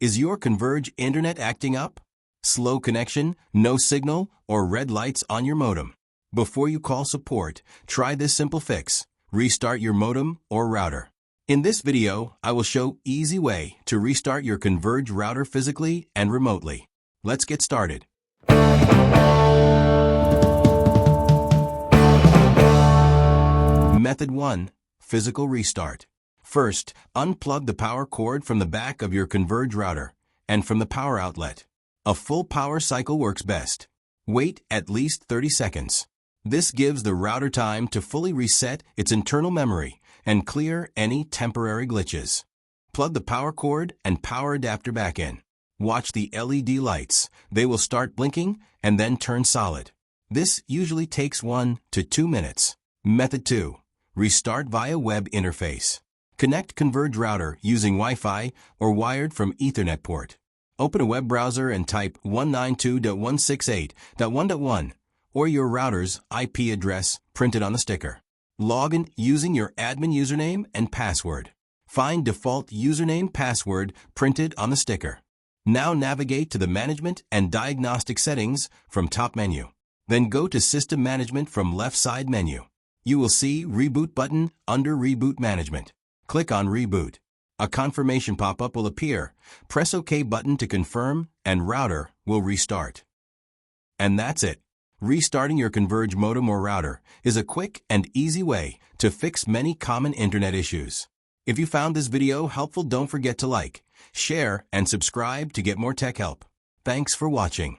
Is your Converge internet acting up? Slow connection, no signal, or red lights on your modem? Before you call support, try this simple fix. Restart your modem or router. In this video, I will show easy way to restart your Converge router physically and remotely. Let's get started. Method 1. Physical restart. First, unplug the power cord from the back of your Converge router and from the power outlet. A full power cycle works best. Wait at least 30 seconds. This gives the router time to fully reset its internal memory and clear any temporary glitches. Plug the power cord and power adapter back in. Watch the LED lights. They will start blinking and then turn solid. This usually takes 1 to 2 minutes. Method 2. Restart via web interface. Connect Converge router using Wi-Fi or wired from Ethernet port. Open a web browser and type 192.168.1.1 or your router's IP address printed on the sticker. Log in using your admin username and password. Find default username password printed on the sticker. Now navigate to the Management and Diagnostic settings from top menu. Then go to System Management from left side menu. You will see Reboot button under Reboot Management. Click on Reboot. A confirmation pop-up will appear. Press OK button to confirm and router will restart. And that's it. Restarting your Converge modem or router is a quick and easy way to fix many common internet issues. If you found this video helpful, don't forget to like, share, and subscribe to get more tech help. Thanks for watching.